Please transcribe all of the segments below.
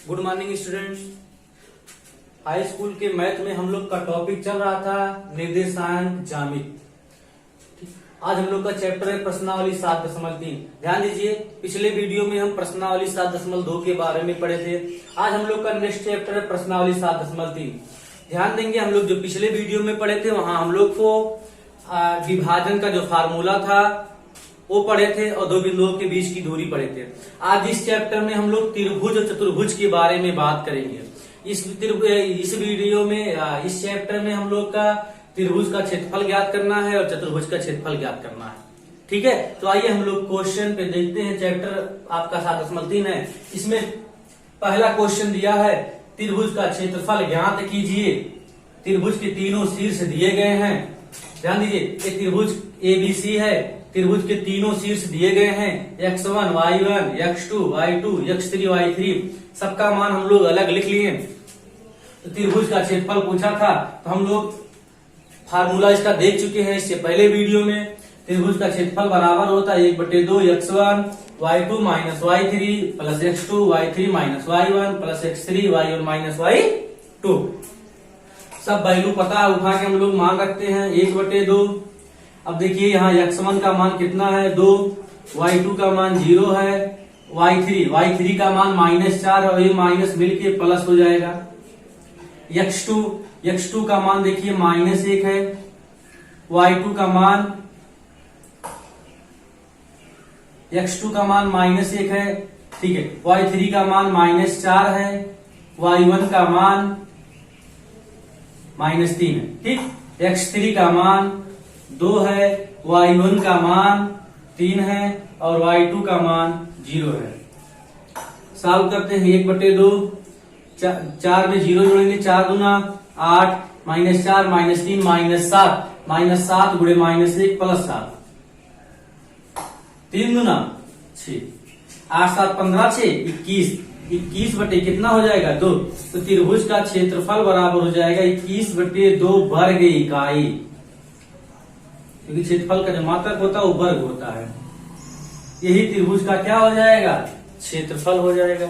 Good morning students. High school के math में हम लोग का टॉपिक चल रहा था निर्देशांक ज्यामिति। आज हम लोग का चैप्टर है प्रश्नावली 7.3। ध्यान दीजिए, पिछले वीडियो में हम प्रश्नावली 7.2 के बारे में पढ़े थे। आज हम लोग का नेक्स्ट चैप्टर है प्रश्नावली 7.3। ध्यान देंगे, हम लोग जो पिछले वीडियो में पढ़े थे वहां हम लोग को विभाजन का जो फार्मूला था वो पढ़े थे और दो बिंदुओं के बीच की दूरी पढ़े थे। आज इस चैप्टर में हम लोग त्रिभुज और चतुर्भुज के बारे में बात करेंगे। इस वीडियो में इस चैप्टर में हम लोग का त्रिभुज का क्षेत्रफल ज्ञात करना है और चतुर्भुज का क्षेत्रफल ज्ञात करना है। ठीक है, तो आइए हम लोग क्वेश्चन पे देखते हैं। चैप्टर आपका 7.3 है। इसमें पहला क्वेश्चन दिया है, त्रिभुज का क्षेत्रफल ज्ञात कीजिए। त्रिभुज के तीनों शीर्ष दिए गए हैं। ध्यान दीजिए, ये त्रिभुज ABC है। त्रिभुज के तीनों शीर्ष दिए गए हैं, x1, y1, x2, y2, x3, y3। सबका मान हम लोग अलग लिख लिए। तो त्रिभुज का क्षेत्रफल पूछा था, तो हम लोग फार्मूला इसका देख चुके हैं इससे पहले वीडियो में। त्रिभुज का क्षेत्रफल बराबर होता है 1/2 x1 y2 minus y3 plus x2 y3 minus y1 plus x3 y1 minus y2। सब वैल्यू पता है, उठा के हम लोग मान रखते हैं 1/2। अब देखिए यहाँ x1 का मान कितना है 2, y2 का मान 0 है, y3 का मान -4 और ये माइनस मिलके प्लस हो जाएगा। x2 का मान देखिए -1 है, y2 का मान x2 का मान -1 है। ठीक है, y3 का मान -4 है, y1 का मान -3 है। ठीक, x3 का मान 2 है, y1 का मान 3 है और y2 का मान 0 है। सॉल्व करते हैं 1/2, 4 में 0 जोड़ेंगे, 4 दूना 8, -4 -3 -7 गुणे -1 प्लस 7, 3 दूना 6, 8 7 15 6 21 बटे कितना हो जाएगा 2। तो त्रिभुज का क्षेत्रफल बराबर हो जाएगा 21/2 वर्ग इकाई, क्योंकि क्षेत्रफल का जो मात्रक होता है वो वर्ग होता है। यही त्रिभुज का क्या हो जाएगा, क्षेत्रफल हो जाएगा।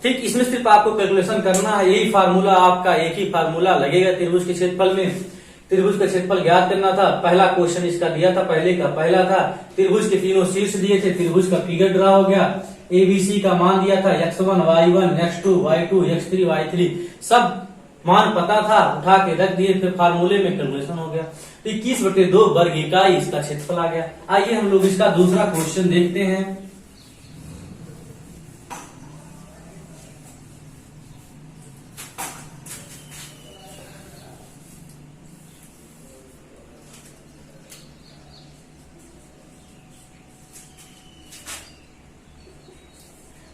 ठीक, इसमें सिर्फ आपको कैलकुलेशन करना है। यही फार्मूला आपका, एक ही फार्मूला लगेगा त्रिभुज के क्षेत्रफल में। त्रिभुज का क्षेत्रफल ज्ञात करना था। पहला क्वेश्चन इसका दिया था, पहला था त्रिभुज के तीनों शीर्ष दिए थे, त्रिभुज का फिगर ड्रा हो गया। ABC का मान दिया था x1 y1 x2 y2 x3 y3। सब मान पता था, उठा के रख दिए, फिर फार्मूले में कैलकुलेशन हो गया। 21/2 वर्ग इकाई इसका क्षेत्रफल आ गया। आइए हम लोग इसका दूसरा क्वेश्चन देखते हैं।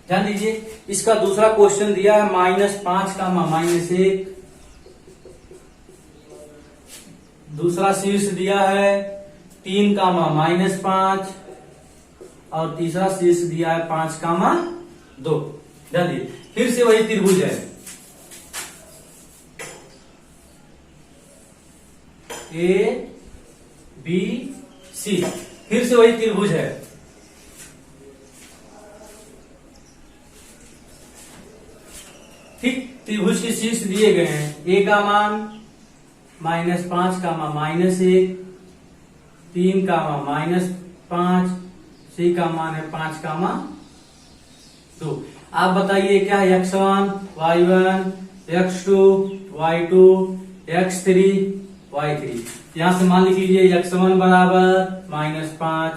ध्यान दीजिए, इसका दूसरा क्वेश्चन दिया है -5 का -1। दूसरा शीर्ष दिया है 3 का -5 और तीसरा शीर्ष दिया है 5 का 2। ध्यान दीजिए, फिर से वही त्रिभुज है ABC, फिर से वही त्रिभुज है। ठीक, त्रिभुज के शीर्ष दिए गए हैं, A का मान -5 का -1, 3 का -5, C का मान है 5 का 2। आप बताइए क्या है x1 y1 x2 y2 x3 y3। यहां से मान लिख लीजिए x1 बराबर -5,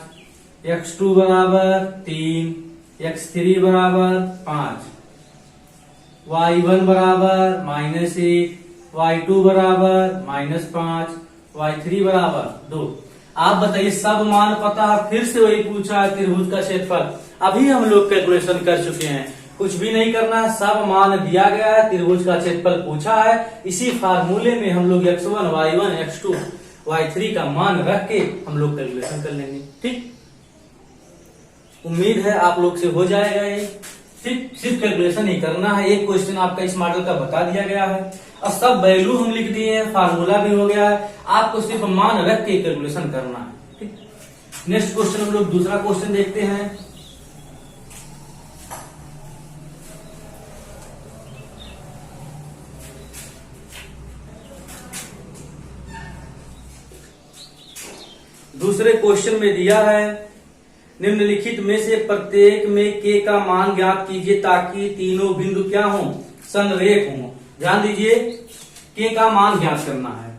x2 बराबर 3, x3 बराबर 5, y1 बराबर -1, y2 बराबर -5, y3 बराबर 2। आप बताइए, सब मान पता है, फिर से वही पूछा है त्रिभुज का क्षेत्रफल। अभी हम लोग कैलकुलेशन कर चुके हैं, कुछ भी नहीं करना है, सब मान दिया गया है, त्रिभुज का क्षेत्रफल पूछा है। इसी फार्मूले में हम लोग x1 y1 x2 y3 का मान रख के हम लोग कैलकुलेशन कर लेंगे। ठीक, उम्मीद है आप लोग से हो जाएगा ये। सिर्फ कैलकुलेशन ही करना है। एक क्वेश्चन आपका इस मॉडल का बता दिया गया है और सब वैल्यू हम लिख दिए हैं, फार्मूला भी हो गया है। आपको सिर्फ मान रख के कैलकुलेशन करना है। ठीक, नेक्स्ट क्वेश्चन हम लोग दूसरा क्वेश्चन देखते हैं। दूसरे क्वेश्चन में दिया है निम्नलिखित में से प्रत्येक में के का मान ज्ञात कीजिए ताकि तीनों बिंदु क्या हो, संरेख हो। ध्यान दीजिए, के का मान ज्ञात करना है।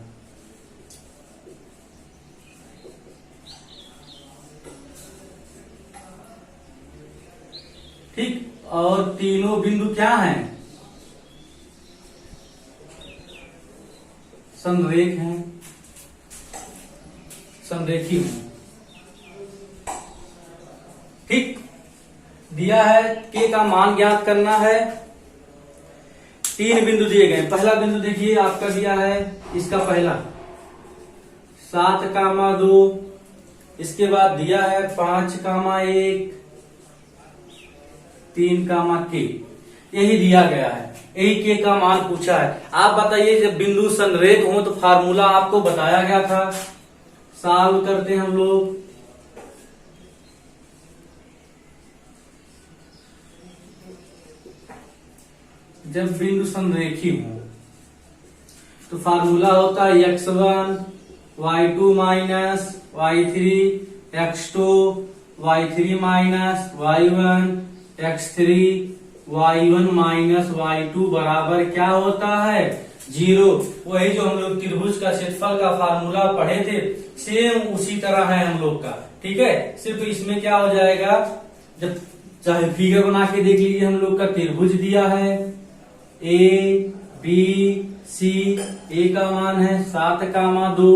ठीक, और तीनों बिंदु क्या हैं, संरेख हैं, संरेखी हैं। ठीक, दिया है के का मान ज्ञात करना है। तीन बिंदु दिए गए। पहला बिंदु देखिए आपका दिया है, इसका पहला 7,2। इसके बाद दिया है 5,1, 3,k। यही दिया गया है, यही के का मान पूछा है। आप बताइए जब बिंदु संरेख हो तो फार्मूला आपको बताया गया था। सॉल्व करते हैं हम लोग। जब बिंदु संरेखी हो तो फार्मूला होता है x1 y2 minus y3 x2 y3 minus y1 x3 y1 minus y2 बराबर क्या होता है, 0। वही जो हम लोग त्रिभुज का क्षेत्रफल का फार्मूला पढ़े थे, सेम उसी तरह है हम लोग का। ठीक है, सिर्फ इसमें क्या हो जाएगा, जब चाहे फिगर बना के देख लीजिए, हम लोग का त्रिभुज दिया है ए बी सी। ए का मान है 7,2,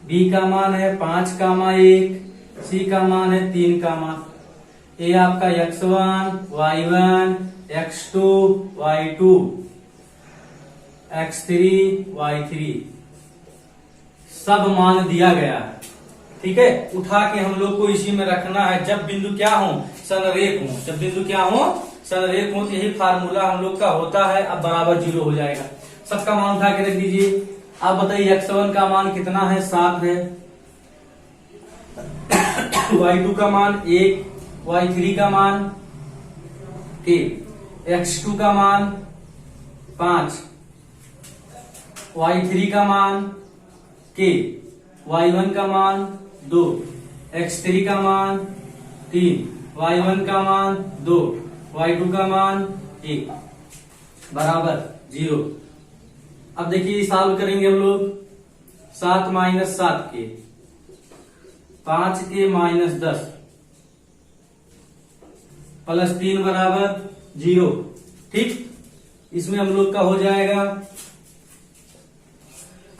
बी का मान है 5,1, सी का मान है 3, ए आपका x1 y1 x2 y2 x3 y3 सब मान दिया गया है। ठीक है, उठा के हम लोग को इसी में रखना है। जब बिंदु क्या हो, संरेख हो। जब बिंदु क्या हो, संरेख हो, तो यही फार्मूला हम लोग का होता है। अब बराबर 0 हो जाएगा। सबका मान उठा के रख दीजिए। आप बताइए x1 का मान कितना है, 7 है। y2 का मान 1, y3 का मान 1, x2 का मान 5, y3 का मान k, y1 का मान 2, x3 का मान 3, y1 का मान 2, y2 का मान 1 बराबर 0। अब देखिए सॉल्व करेंगे हम लोग। 7 minus 7k, 5k minus 10 plus 3 बराबर 0। ठीक, इसमें हम लोग का हो जाएगा।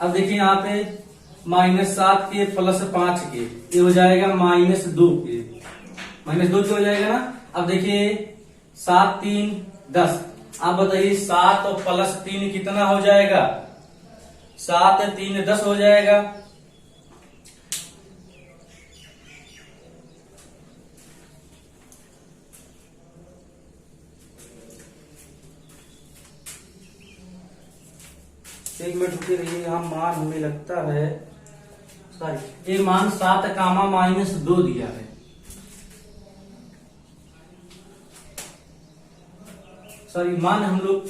अब देखिए यहाँ पे -7k प्लस 5k, ये हो जाएगा -2k। -2 हो जाएगा ना। अब देखिए 7 3 10। आप बताइए 7 और प्लस 3 कितना हो जाएगा, 7 3 10 हो जाएगा। एक मिनट रुके रहिए, यहाँ मान हमें लगता है, सॉरी, ये मान 7,-2 दिया है। सॉरी, मान हम लोग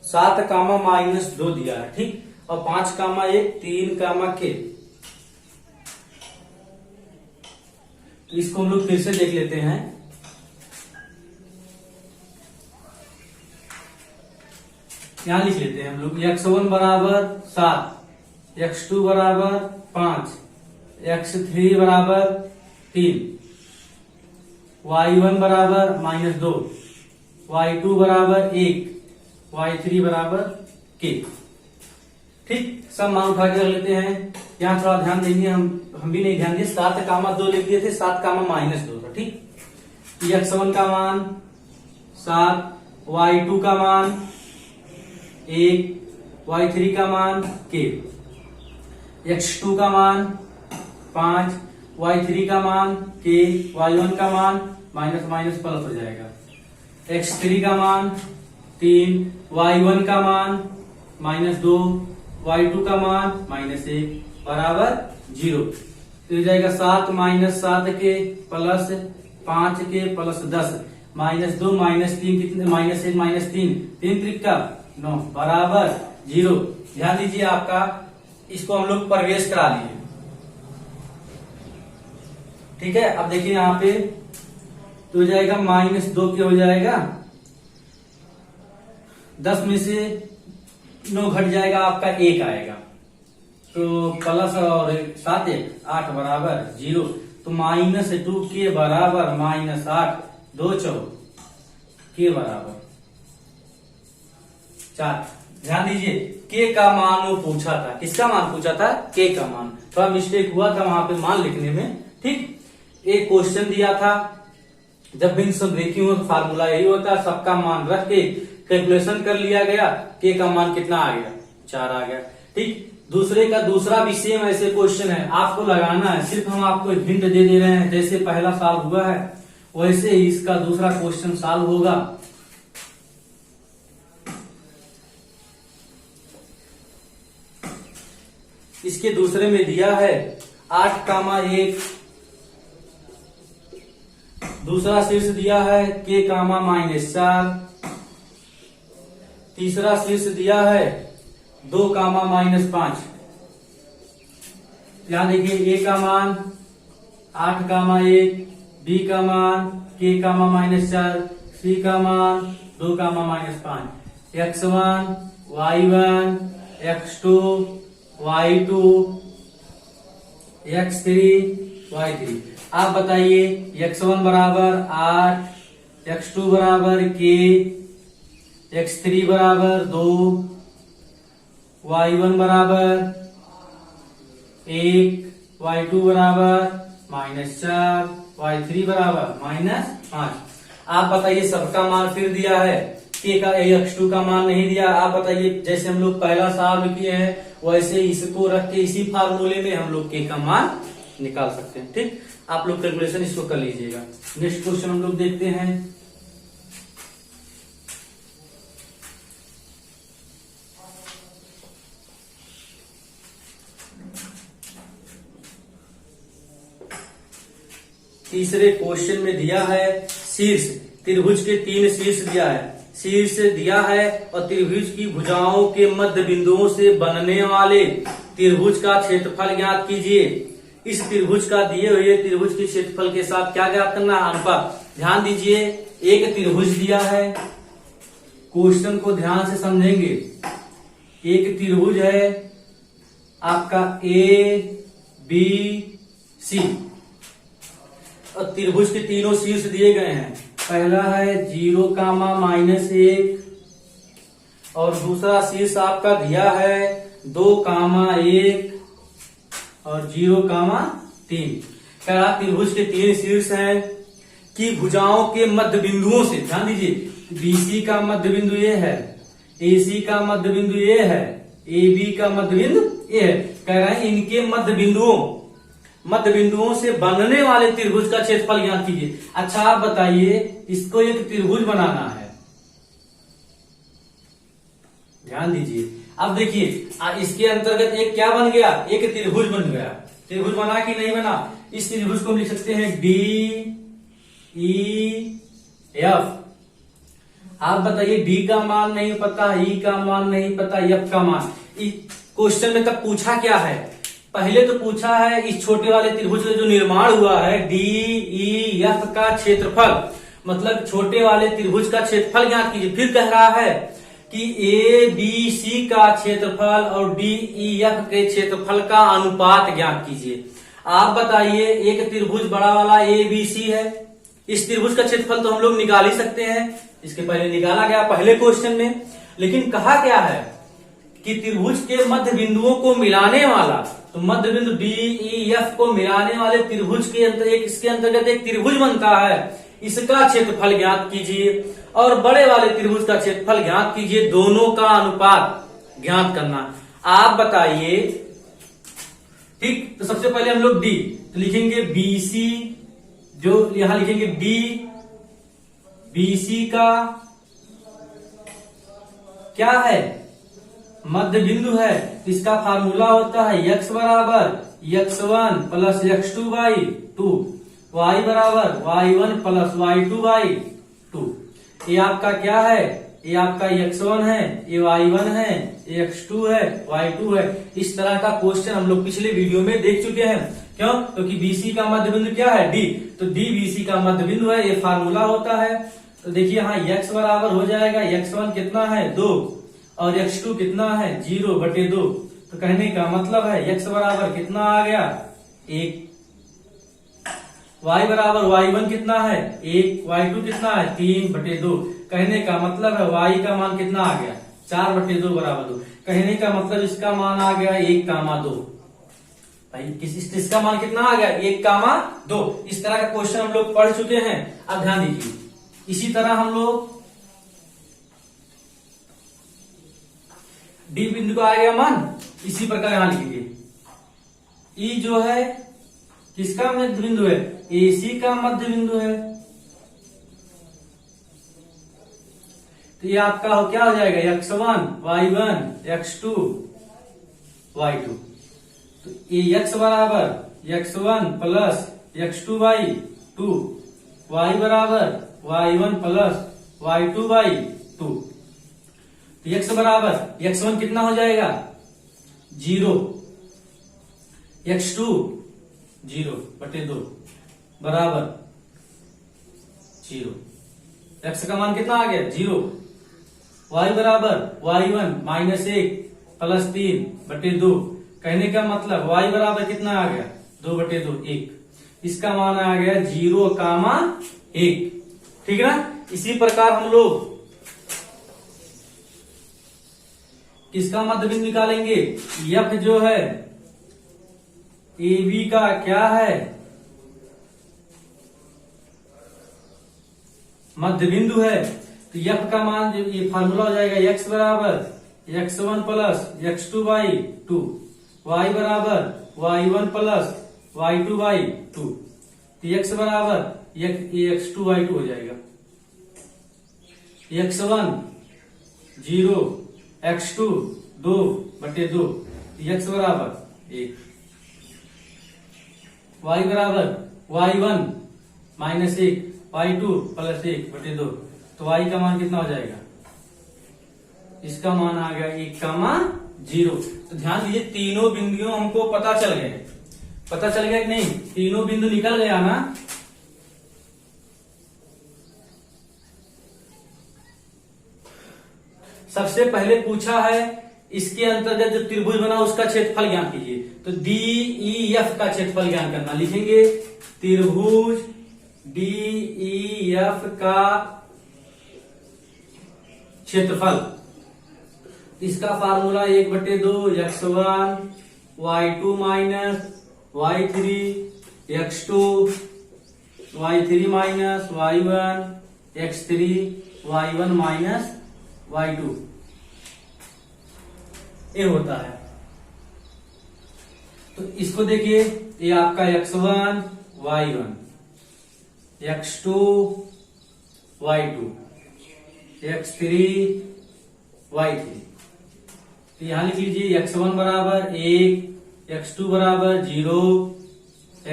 7,-2 दिया है। ठीक, और 5,1 3,k। इसको हम लोग फिर से देख लेते हैं। यहां लिख लेते हैं हम लोग। x1 बराबर 7, x2 बराबर 5, x3 बराबर 3, y1 बराबर -2, y2 बराबर 1, y3 बराबर k। ठीक, सब मान उठा के रख लेते हैं। यहाँ थोड़ा ध्यान देंगे, हम भी नहीं ध्यान दिए। 7,2 लिख दिए थे, 7,-2 था। ठीक, x1 का मान 7, y2 का मान 1, y3 का मान k, x2 का मान 5, y3 का मान k, y1 का मान माइनस माइनस प्लस हो जाएगा, x3 का मान 3, y1 का मान -2, y2 का मान -1 बराबर 0। तो हो जाएगा 7 minus 7k plus 5k plus 10, -2 -3 कितने, -1 -3, 3 त्रिका 9 बराबर 0। ध्यान दीजिए, आपका इसको हम लोग प्रवेश करा लिए। ठीक है। अब देखिए यहाँ पे तो हो जाएगा -2 क्या हो जाएगा, 10 में से 9 घट जाएगा, आपका 1 आएगा। तो प्लस और 7 1 8 बराबर 0। तो -2 के बराबर -8 2 4 के बराबर 4। ध्यान दीजिए के का मान वो पूछा था, किसका मान पूछा था, के का मान। थोड़ा मिस्टेक हुआ था वहां पे मान लिखने में। ठीक, एक क्वेश्चन दिया था, जब भी सब ब्रेकिंग हो तो फार्मूला यही होता है, सबका मान रख के कैलकुलेशन कर लिया गया, के का मान कितना आ गया, 4 आ गया। ठीक, दूसरे का दूसरा भी सेम ऐसे क्वेश्चन है, आपको लगाना है, सिर्फ हम आपको हिंट दे दे रहे हैं। जैसे पहला सॉल्व हुआ है वैसे ही इसका दूसरा क्वेश्चन सॉल्व होगा। इसके दूसरे में दिया है 8,1, दूसरा शीर्ष दिया है k, -4, तीसरा शीर्ष दिया है 2, -5। यहां देखिए a का मान 8,1, b का मान k, -4, c का मान 2, -5, x1 y1 x2 y2 x3 y3। आप बताइए x1 बराबर 8, x2 बराबर k, x3 बराबर 2, y1 बराबर 1, y2 बराबर -4, y3 बराबर -5। आप बताइए सबका मान फिर दिया है, के का x2 का मान नहीं दिया। आप बताइए जैसे हम लोग पहला सॉल्व किए हैं वैसे इसको रख के इसी फार्मूले में हम लोग के का मान निकाल सकते हैं। ठीक, आप लोग कैलकुलेशन इसको कर लीजिएगा। नेक्स्ट क्वेश्चन हम लोग देखते हैं। तीसरे क्वेश्चन में दिया है शीर्ष त्रिभुज के 3 शीर्ष दिया है, शीर्ष दिया है और त्रिभुज की भुजाओं के मध्य बिंदुओं से बनने वाले त्रिभुज का क्षेत्रफल ज्ञात कीजिए। इस त्रिभुज का दिए हुए त्रिभुज के क्षेत्रफल के साथ क्या ज्ञात करना है, अनुपात। ध्यान दीजिए एक त्रिभुज दिया है, क्वेश्चन को ध्यान से समझेंगे। एक त्रिभुज है आपका ABC और त्रिभुज के तीनों शीर्ष दिए गए हैं। पहला है 0, -1 और दूसरा शीर्ष आपका दिया है 2, 1 और 0, 3। कह त्रिभुज के 3 शीर्ष हैं कि भुजाओं के मध्य बिंदुओं से, ध्यान दीजिए BC का मध्य बिंदु ये है, AC का मध्य बिंदु ये है, AB का मध्य बिंदु ये है। कह रहे हैं इनके मध्य बिंदुओं से बनने वाले त्रिभुज का क्षेत्रफल ज्ञात कीजिए। अच्छा आप बताइए इसको एक त्रिभुज बनाना है, ध्यान दीजिए। अब देखिए इसके अंतर्गत एक क्या बन गया, एक त्रिभुज बन गया। त्रिभुज बना कि नहीं बना, इस त्रिभुज को हम लिख सकते हैं DEF। आप बताइए D का मान नहीं पता, E का मान नहीं पता, F का मान। क्वेश्चन में तब पूछा क्या है, पहले तो पूछा है इस छोटे वाले त्रिभुज का जो निर्माण हुआ है DEF का क्षेत्रफल, मतलब छोटे वाले त्रिभुज का क्षेत्रफल ज्ञात कीजिए। फिर कह रहा है कि ABC का क्षेत्रफल और DEF के क्षेत्रफल का अनुपात ज्ञात कीजिए। आप बताइए एक त्रिभुज बड़ा वाला ABC है, इस त्रिभुज का क्षेत्रफल तो हम लोग निकाल ही सकते हैं, इसके पहले निकाला गया पहले क्वेश्चन में। लेकिन कहा क्या है कि त्रिभुज के मध्य बिंदुओं को मिलाने वाला, तो मध्य बिंदु DEF को मिलाने वाले त्रिभुज के इसके अंतर्गत एक त्रिभुज बनता है, इसका क्षेत्रफल ज्ञात कीजिए और बड़े वाले त्रिभुज का क्षेत्रफल ज्ञात कीजिए, दोनों का अनुपात ज्ञात करना। आप बताइए। ठीक, तो सबसे पहले हम लोग D तो लिखेंगे BC, जो यहां लिखेंगे BC का क्या है, मध्य बिंदु है, इसका फार्मूला होता है x बराबर x1 प्लस x2/2, y बराबर y1 प्लस y2/2। ये आपका क्या है, ये आपका x1 है, ये y1 है, ये x2 है, y2 है। इस तरह का क्वेश्चन हम लोग पिछले वीडियो में देख चुके हैं। क्यों? क्योंकि बीसी का मध्य बिंदु क्या है? डी। तो डी बीसी का मध्य बिंदु है, ये फार्मूला होता है। तो देखिए यहाँ x बराबर हो जाएगा, x1 कितना है 2 और x2 कितना है 0/2। तो कहने का मतलब है x बराबर कितना आ गया 1, y बराबर y1 कितना है 1, y2 कितना है 3/2। कहने का मतलब है y का मान कितना आ गया 4/2 बराबर 2। कहने का मतलब इसका मान आ गया 1,2। भाई इसका मान कितना आ गया 1,2। इस तरह का क्वेश्चन हम लोग पढ़ चुके हैं। अब ध्यान दीजिए, इसी तरह हम लोग डी बिंदु का आ गया मान, इसी प्रकार यहां लिखेंगे। ई जो है किसका मध्य बिंदु है? एसी का मध्य बिंदु है। तो ये आपका क्या हो जाएगा x1 y1 x2 y2। तो ये x बराबर x1 प्लस x2/2, y बराबर y1 प्लस y2/2। तो x बराबर x1 कितना हो जाएगा 0, x2 0/2 बराबर 0। x का मान कितना आ गया 0। y बराबर y1 -1 प्लस 3/2। कहने का मतलब y बराबर कितना आ गया 2/2 1। इसका मान आ गया 0,1। ठीक है ना? इसी प्रकार हम लोग किसका मध्य बिंदु निकालेंगे? f जो है AB का क्या है मध्य बिंदु है। तो f का मान ये फार्मूला हो जाएगा x बराबर x1 प्लस x2/2, y बराबर y1 प्लस y2/2। तो x बराबर x2/2 हो जाएगा। x1 0, x2 2/2, x बराबर 1। y बराबर y1 -1 y2 प्लस 1/2। तो y का मान कितना हो जाएगा? इसका मान आ गया 1,0। तो ध्यान दीजिए, तीनों बिंदुओं हमको पता चल गए। पता चल गया कि नहीं? तीनों बिंदु निकल गया ना। सबसे पहले पूछा है इसके अंतर्गत जो त्रिभुज बना उसका क्षेत्रफल ज्ञान कीजिए। तो DEF का क्षेत्रफल ज्ञान करना। लिखेंगे त्रिभुज DEF का क्षेत्रफल। इसका formula 1/2 x1 y2 minus y3 x2 y3 minus y1 x3 y1 minus y2 ये होता है। तो इसको देखिए, ये आपका x1 y1 x2 y2 x3 y3। तो यहां लिख लीजिए x1 बराबर 1, x2 बराबर 0,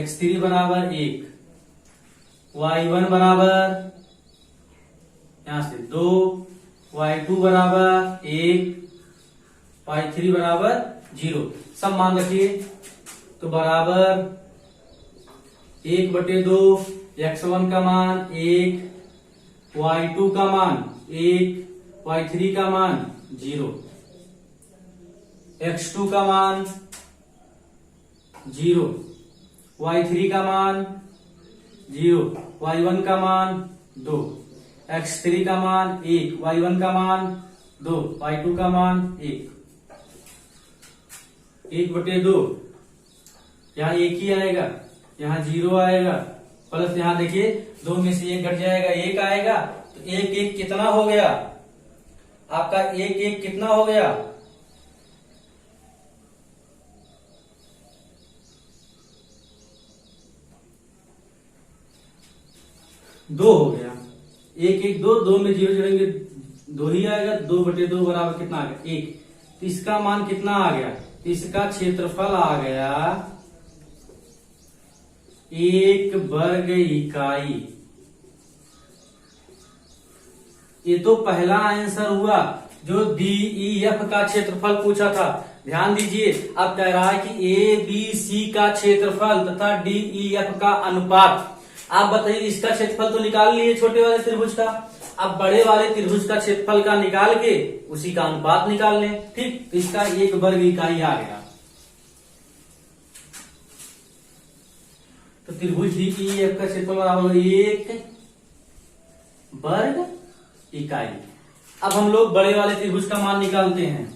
x3 बराबर 1, y1 बराबर यहां से 2, y2 बराबर 1, y3 बराबर 0। सब मान रखिए। तो बराबर 1/2, x1 का मान 1, y2 का मान 1, y3 का मान 0, x2 का मान 0, y3 का मान 0, y1 का मान 2, x3 का मान 1, y1 का मान 2, y2 का मान 1। 1/2 यहाँ 1 ही आएगा, यहाँ 0 आएगा, प्लस यहाँ देखिए 2 में से 1 घट जाएगा, 1 आएगा। तो 1 1 कितना हो गया आपका? 1 1 कितना हो गया? दो हो गया। 1 1 2, 2 में 0 जोड़ेंगे 2 ही आएगा। 2/2 बराबर कितना आ गया? 1। तो इसका मान कितना आ गया? इसका क्षेत्रफल आ गया 1 वर्ग इकाई। ये तो पहला आंसर हुआ जो DEF का क्षेत्रफल पूछा था। ध्यान दीजिए, अब कह रहा है कि ए बी सी का क्षेत्रफल तथा डी ई एफ का अनुपात। आप बताइए, इसका क्षेत्रफल तो निकाल लिए छोटे वाले त्रिभुज का, अब बड़े वाले त्रिभुज का क्षेत्रफल का निकाल के उसी का अनुपात निकाल लें। ठीक, तो इसका 1 वर्ग इकाई आ गया। तो त्रिभुज डी ई एफ का क्षेत्रफल बराबर होगा 1 वर्ग इकाई। अब हम लोग बड़े वाले त्रिभुज का मान निकालते हैं।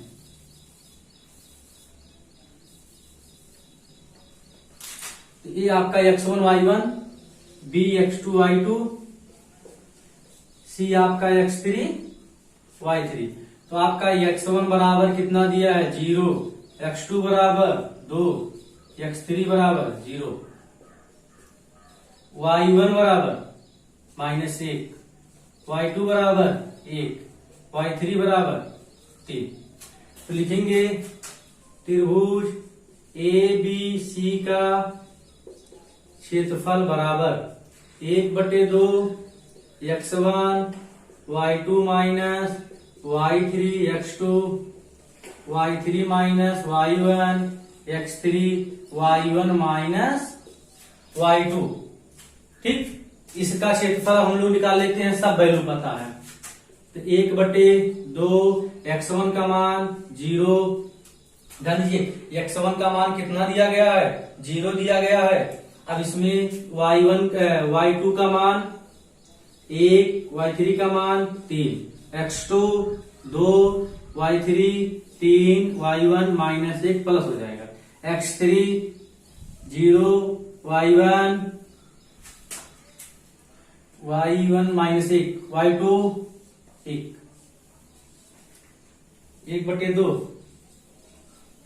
तो ये आपका x1 y1, b x2 y2, c आपका x3 y3। तो आपका x1 बराबर कितना दिया है 0, x2 बराबर 2, x3 बराबर 0, y1 बराबर -1, y2 बराबर 1, y3 बराबर 3। तो लिखेंगे त्रिभुज ए बी सी का क्षेत्रफल बराबर 1/2 x1 y2 minus y3 x2, y3 minus y1 x3, y1 minus y2। ठीक, इसका क्षेत्रफल हम लोग निकाल लेते हैं, सब वैल्यू पता है। तो 1/2 x1 का मान 0, ध्यान दीजिए x1 का मान कितना दिया गया है 0 दिया गया है। अब इसमें y2 का मान 1, y3 का मान 3, x2 2, y3 3, y1 -1 प्लस हो जाएगा, x3 0, y1 -1, y2 1/2,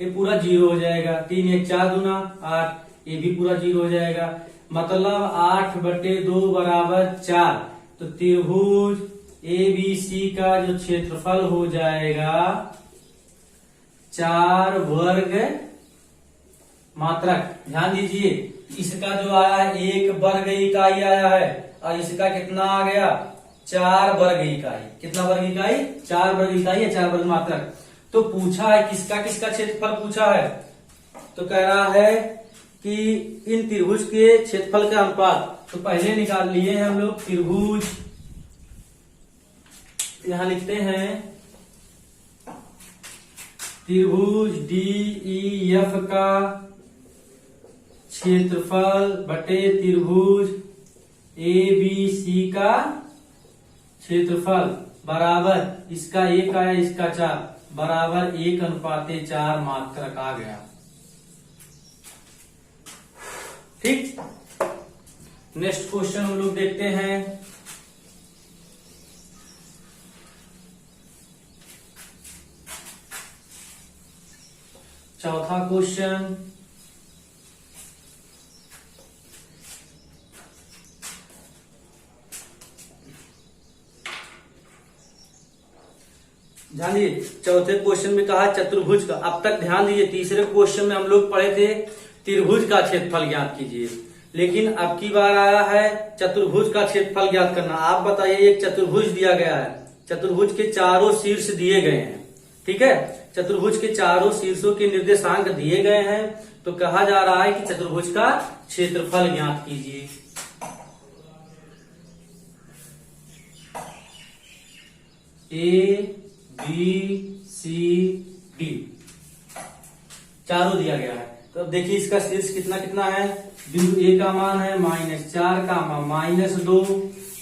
ये पूरा 0 हो जाएगा। 3 1 4 दूना 8, ये भी पूरा 0 हो जाएगा। मतलब 8/2 बराबर 4। तो त्रिभुज ए बी सी का जो क्षेत्रफल हो जाएगा 4 वर्ग मात्रक। ध्यान दीजिए, इसका जो आया है 1 वर्ग इकाई आया है और इसका कितना आ गया 4 वर्ग इकाई। कितना वर्ग इकाई 4 वर्ग इकाई है, 4 वर्ग मात्रक। तो पूछा है किसका किसका क्षेत्रफल पूछा है, तो कह रहा है कि इन त्रिभुज के क्षेत्रफल का अनुपात। तो पहले निकाल लिए हैं हम लोग त्रिभुज, यहां लिखते हैं त्रिभुज डी ई एफ का क्षेत्रफल बटे त्रिभुज ए बी सी का क्षेत्रफल बराबर, इसका 1 आया इसका 4, बराबर 1:4 मात्रक आ गया। ठीक, नेक्स्ट क्वेश्चन हम लोग देखते हैं। चौथा क्वेश्चन, ध्यान दीजिए, चौथे क्वेश्चन में कहा चतुर्भुज का। अब तक ध्यान दीजिए, तीसरे क्वेश्चन में हम लोग पढ़े थे त्रिभुज का क्षेत्रफल ज्ञात कीजिए, लेकिन अब की बार आया है चतुर्भुज का क्षेत्रफल ज्ञात करना। आप बताइए, एक चतुर्भुज दिया गया है, चतुर्भुज के चारों शीर्ष दिए गए हैं। ठीक है, चतुर्भुज के चारों शीर्षों के निर्देशांक दिए गए हैं। तो कहा जा रहा है कि चतुर्भुज का क्षेत्रफल ज्ञात कीजिए। ए बी सी डी चारों दिया गया है। तो अब देखिए इसका शीर्ष कितना कितना है। बिंदु ए का मान है -4 का -2,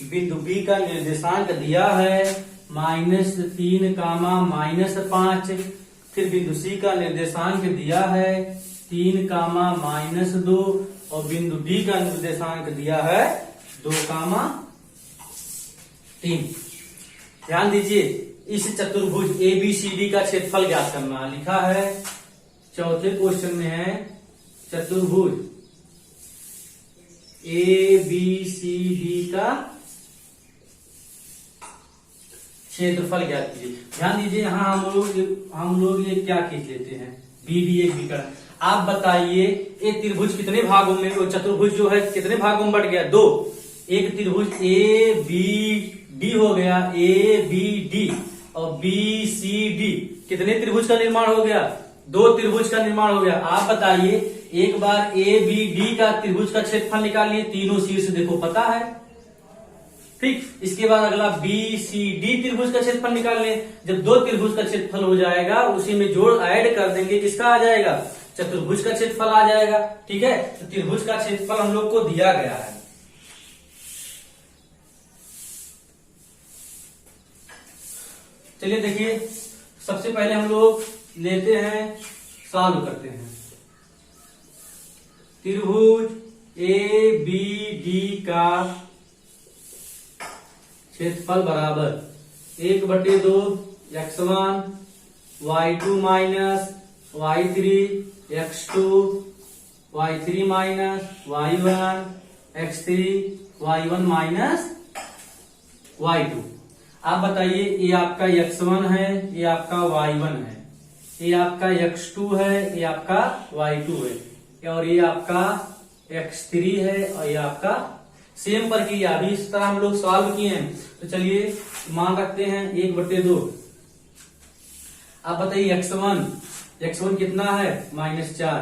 बिंदु बी का निर्देशांक दिया है -3 -5, फिर बिंदु सी का निर्देशांक दिया है 3 -2 और बिंदु डी का निर्देशांक दिया है 2 3। ध्यान दीजिए, इस चतुर्भुज ए बी सी डी का क्षेत्रफल ज्ञात करना है। लिखा है चौथे क्वेश्चन में है चतुर्भुज ए बी सी डी का क्षेत्रफल ज्ञात कीजिए। ध्यान दीजिए, यहाँ हम लोग ये क्या खींच लेते हैं, बी डी एक बी का। आप बताइए एक त्रिभुज कितने भागों में, चतुर्भुज जो है कितने भागों में बट गया 2। एक त्रिभुज ए बी डी हो गया, ए बी डी और बी सी डी, कितने त्रिभुज का निर्माण हो गया दो त्रिभुज का निर्माण हो गया। आप बताइए, एक बार ए बी डी का त्रिभुज का क्षेत्रफल निकालिए, तीनों शीर्ष देखो पता है। ठीक, इसके बाद अगला बी सी डी त्रिभुज का क्षेत्रफल निकाल लें। जब दो त्रिभुज का क्षेत्रफल हो जाएगा, उसी में जोड़ ऐड कर देंगे, किसका आ जाएगा, चतुर्भुज का क्षेत्रफल आ जाएगा। ठीक है, तो त्रिभुज का क्षेत्रफल हम लोग को दिया गया है। चलिए देखिए, सबसे पहले हम लोग लेते हैं, सॉल्व करते हैं। त्रिभुज ए बी डी का क्षेत्रफल बराबर 1/2 x1 y2 minus y3 x2 y3 minus y1 x3 y1 minus y2। आप बताइए, ये आपका x1 है, ये आपका y1 है, ये आपका x2 है, ये आपका y2 है, और ये आपका x3 है, और ये आपका सेम पर किया। अभी इस तरह हम लोग सॉल्व किए हैं, तो चलिए मान रखते हैं 1/2। आप बताइए x1 कितना है, -4,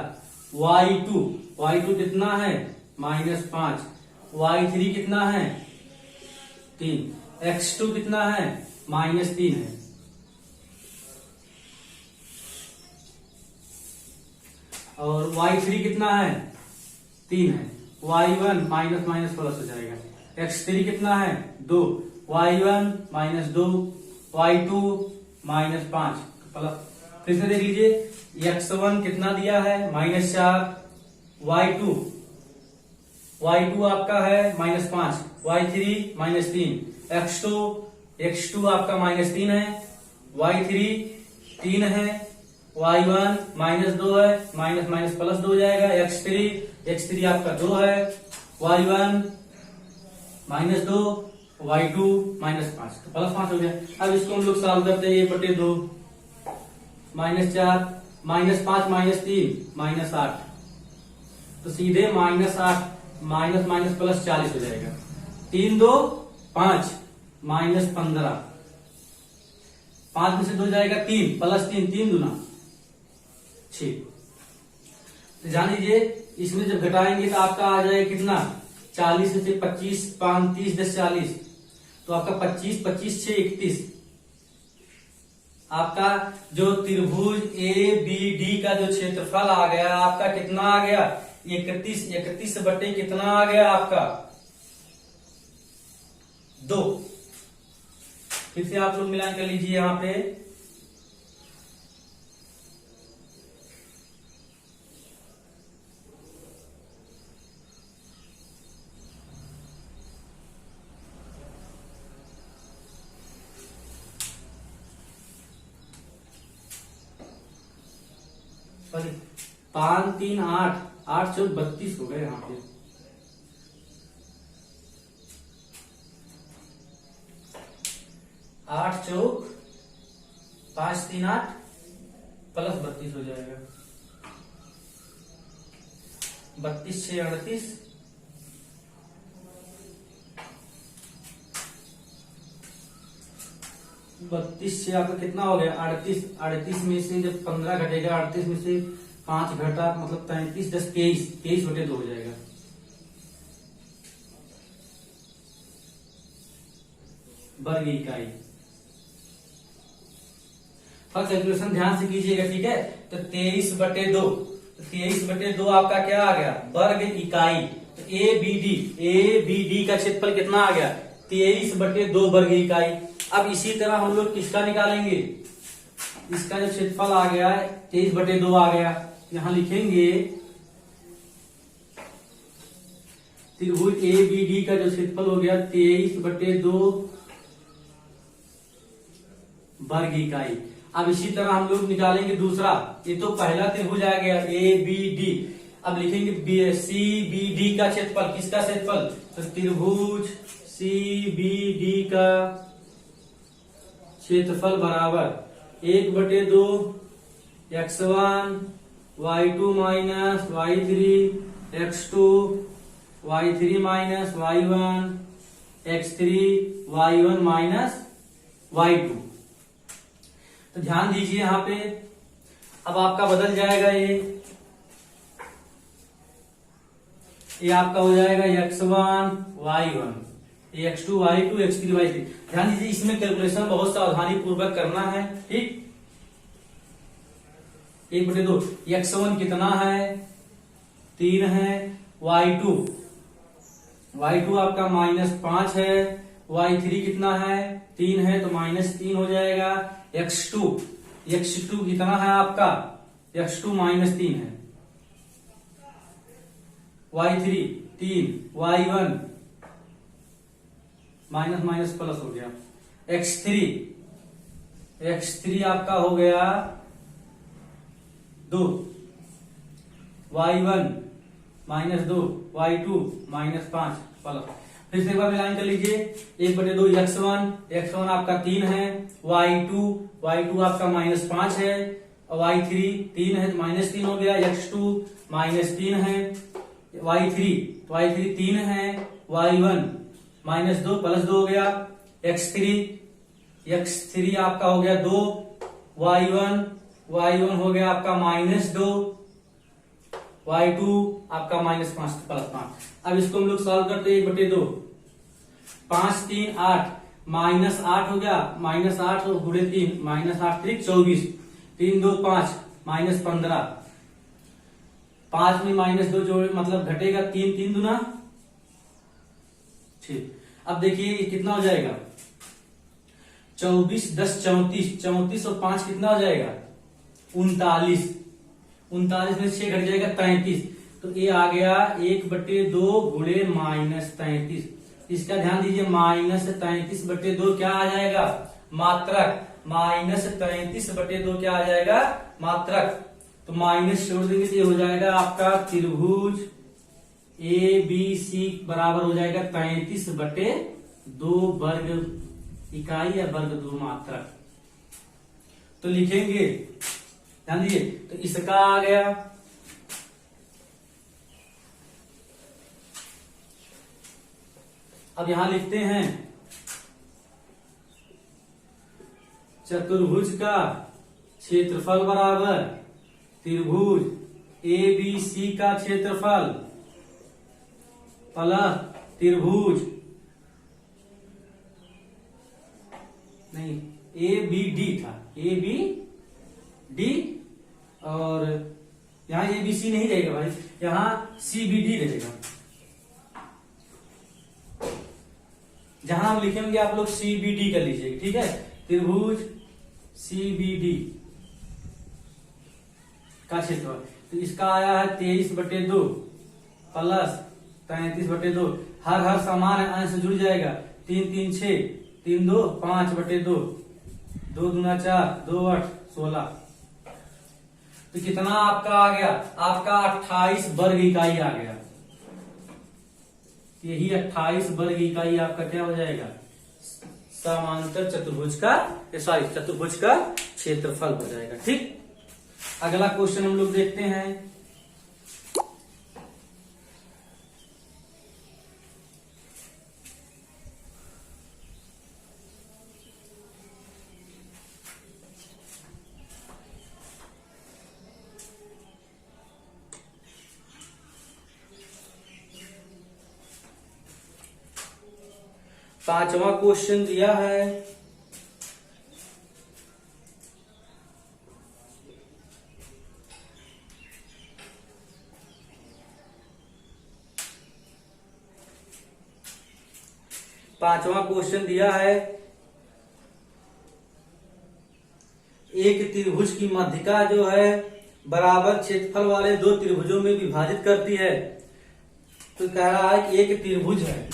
y2 कितना है, -5, y3 कितना है, 3, x2 कितना है, -3 है, और y3 कितना है, 3 है, y1 माइनस माइनस प्लस हो जाएगा, x3 कितना है, 2, y1 -2, y2 -5 प्लस। फिर से देख लीजिए, x1 कितना दिया है, -4, y2 आपका है -5, y3 -3, x2 आपका -3 है, y3 3 है, y1 -2 है, माइनस माइनस प्लस 2 हो जाएगा, x3 आपका 2 है, y1 -2, y2 -5, तो +5 हो गया। अब इसको हम लोग सॉल्व करते हैं, 1/2 -4 -5 -3 -8, तो सीधे -8 माइनस माइनस प्लस 40 हो जाएगा। 3 2 5 -15, 5 में से 2 जाएगा 3, +3, 3 दूना 6। तो जान लीजिए, इसमें जब घटाएंगे तो आपका आ जाएगा कितना, 40 में से 25, 5 30 10 40, तो आपका 25 25 6 31। आपका जो त्रिभुज ए बी डी का जो क्षेत्रफल आ गया, आपका कितना आ गया, 31 बटे कितना आ गया आपका, 2। फिर से आप लोग मिलान कर लीजिए, यहां पे सॉरी 5 3 8 8 4 32 हो गए यहाँ पे। आठ चौक 5 3 8 प्लस 32 हो जाएगा, 32 6 38, 32 से आपका कितना हो गया, 38। 38 में से जब 15 घटेगा, 38 में से 5 घटा, मतलब 33 10 23, 23/2 हो जाएगा। वर्ग इकाई। फर्स्ट कैलकुलेशन ध्यान से कीजिएगा, ठीक है। तो 23/2, 23/2 आपका क्या आ गया, वर्ग इकाई। तो ए बी डी का क्षेत्रफल कितना आ गया, 23/2 वर्ग इकाई। अब इसी तरह हम लोग किसका निकालेंगे, इसका जो क्षेत्रफल आ गया है 23/2 आ गया, यहां लिखेंगे त्रिभुज ए बी डी का जो क्षेत्रफल हो गया 23/2 वर्ग इकाई। अब इसी तरह हम लोग निकालेंगे दूसरा, ये तो पहला त्रिभुज आ गया ए बी डी। अब लिखेंगे सी बी डी का क्षेत्रफल, किसका क्षेत्रफल, तो त्रिभुज सी बी डी का क्षेत्रफल बराबर 1/2 x1 y2 minus y3 x2 y3 minus y1 x3 y1 minus y2। तो ध्यान दीजिए, यहाँ पे अब आपका बदल जाएगा ये आपका हो जाएगा x1 y1, ये x2 y2 x3 y3। ध्यान दीजिए इसमें कैलकुलेशन बहुत सावधानी पूर्वक करना है, ठीक। 1/2 x1 कितना है 3 है, y2 आपका -5 है, y3 कितना है 3 है तो -3 हो जाएगा। x2 कितना है आपका x2 -3 है, y3 3, y1 माइनस प्लस हो गया, x3 आपका हो गया 2, y1 -2, y2 -5 प्लस। फिर से एक बार लाइन कर लीजिए, 1/2 x1 आपका 3 है, y2 आपका -5 है, और y3 3 है तो -3 हो गया, x2 -3 है, y3 3 है, y1 -2 +2 हो गया, x3 आपका हो गया 2, y1 हो गया आपका -2, y2 आपका -5 +5। अब इसको हम लोग सॉल्व करते हैं, 1/2 5 3 8 -8 हो गया, -8 गुणे 3 -8 3 24, 3 2 5 -15, 5 में -2 जोड़ मतलब घटेगा 3 3 दूना 6। अब देखिए ये कितना हो जाएगा 24 10 34 और 5 कितना हो जाएगा 39 में 6 घट जाएगा 33, तो ये आ गया 1/2 गुणे -33। इसका ध्यान दीजिए -33/2 क्या आ जाएगा मात्रक, -33/2 क्या आ जाएगा मात्रक, तो माइनस छोड़ देंगे तो ये हो जाएगा आपका त्रिभुज ABC बराबर हो जाएगा 33/2 वर्ग इकाई या वर्ग 2 मात्रक। तो लिखेंगे, ध्यान दीजिए, तो इसका आ गया अब यहां लिखते हैं चतुर्भुज का क्षेत्रफल बराबर त्रिभुज ABC का क्षेत्रफल प्लस त्रिभुज नहीं ABD था, ABD, और यहां ABC नहीं रहेगा भाई, यहां CBD रहेगा। जहां हम लिखेंगे आप लोग CBD कर लीजिएगा, ठीक है। त्रिभुज CBD का क्षेत्रफल, तो इसका आया है 23/2 प्लस 33/2, हर समान है, अंश जुड़ जाएगा, 3 3 6 3 2 5/2, 2 दूना 4 2 8 16, तो कितना आपका आ गया, आपका 28 वर्ग इकाई आ गया। यही 28 वर्ग इकाई आपका क्या हो जाएगा समांतर चतुर्भुज का क्षेत्रफल हो जाएगा, ठीक। अगला क्वेश्चन हम लोग देखते हैं। पांचवा क्वेश्चन दिया है, एक त्रिभुज की मध्यिका जो है बराबर क्षेत्रफल वाले 2 त्रिभुजों में विभाजित करती है। तो कह रहा है कि एक त्रिभुज है,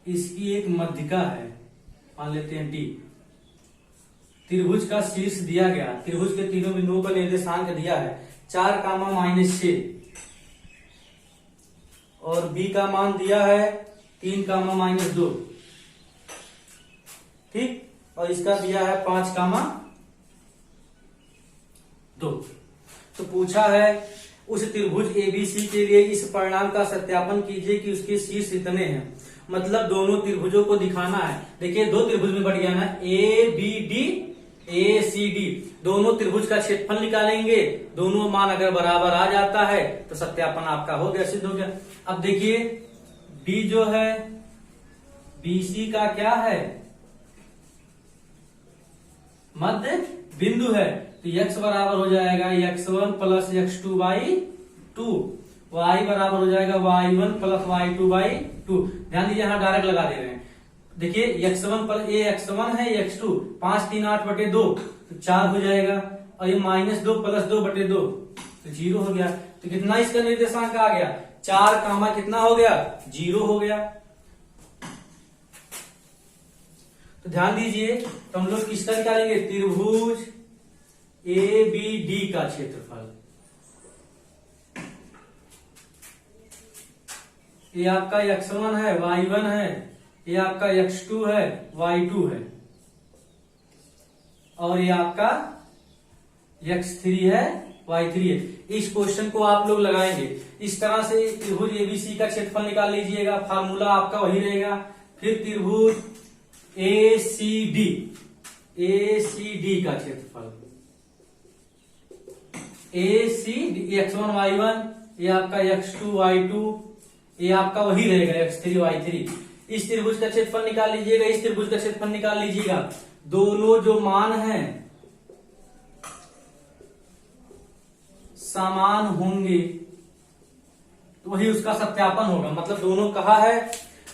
इसकी एक मध्यिका है, मान लेते हैं D। त्रिभुज का शीर्ष दिया गया, त्रिभुज के तीनों बिंदुओं का निर्देशांक दिया है 4, -6, और B का मान दिया है 3, -2, ठीक, और इसका दिया है 5, 2। तो पूछा है उस त्रिभुज ABC के लिए इस परिणाम का सत्यापन कीजिए कि उसके शीर्ष इतने हैं। मतलब दोनों त्रिभुजों को दिखाना है। देखिए दो त्रिभुज में बढ़ गया ना, A B D, A C D, दोनों त्रिभुज का क्षेत्रफल निकालेंगे। दोनों मान अगर बराबर आ जाता है तो सत्यापन आपका हो गया, सिद्ध हो गया। अब देखिए डी जो है बीसी का क्या है, मध्य बिंदु है, तो x बराबर हो जाएगा x1 प्लस x2/2, y बराबर हो जाएगा y1 प्लस y2/2। ध्यान दीजिए यहां डायरेक्ट लगा दे रहे हैं। देखिए x1 पर ये x1 है, ये x2, 5 3 8/2 तो 4 हो जाएगा, और ये -2 प्लस 2/2 तो 0 हो गया। तो कितना इसका निर्देशांक आ गया, 4 कामा कितना हो गया, 0 हो गया। तो ध्यान दीजिए, तो हम लोग किसका निकालेंगे, त्रिभुज ए बी डी का क्षेत्रफल। ये आपका x1 है, y1 है, ये आपका x2 है, y2 है, और ये आपका x3 है, y3 है। इस क्वेश्चन को आप लोग लगाएंगे इस तरह से। त्रिभुज एबीसी का क्षेत्रफल निकाल लीजिएगा, फार्मूला आपका वही रहेगा। फिर त्रिभुज ACD, ACD का क्षेत्रफल, ACD, x1 y1, ये आपका x2 y2, ये आपका वही रहेगा x3 y3। इस त्रिभुज का क्षेत्रफल निकाल लीजिएगा, इस त्रिभुज का क्षेत्रफल निकाल लीजिएगा। दोनों जो मान हैं समान होंगे तो वही उसका सत्यापन होगा। मतलब दोनों कहा है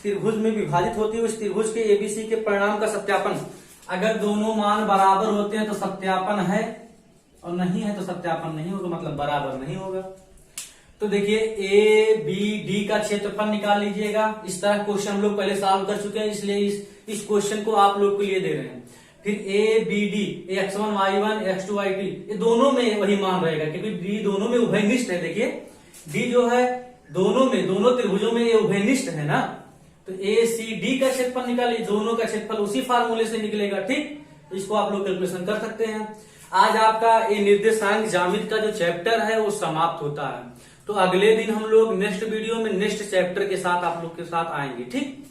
त्रिभुज में विभाजित होती है उस त्रिभुज के एबीसी के परिणाम का सत्यापन। अगर दोनों मान बराबर होते हैं तो सत्यापन है, और नहीं है तो सत्यापन नहीं होगा, मतलब बराबर नहीं होगा। तो देखिए ए बी डी का क्षेत्रफल निकाल लीजिएगा। इस तरह क्वेश्चन हम लोग पहले सॉल्व कर चुके हैं, इसलिए इस क्वेश्चन को आप लोग के लिए दे रहे हैं। फिर ए B D, x1 y1 x2 y2, ये दोनों में वही मान रहेगा क्योंकि डी दोनों में उभयनिष्ठ है। देखिए डी जो है दोनों में, दोनों त्रिभुजों में ये उभयनिष्ठ है ना, तो ए सी डी का क्षेत्रफल निकालिए, दोनों का क्षेत्रफल उसी फार्मूले से निकलेगा। ठीक, तो इसको आप लोग कैलकुलेशन कर सकते हैं। आज आपका ये निर्देशांक ज्यामिति का जो चैप्टर है वो समाप्त होता है। तो अगले दिन हम लोग नेक्स्ट वीडियो में नेक्स्ट चैप्टर के साथ आप लोग के साथ आएंगे। ठीक।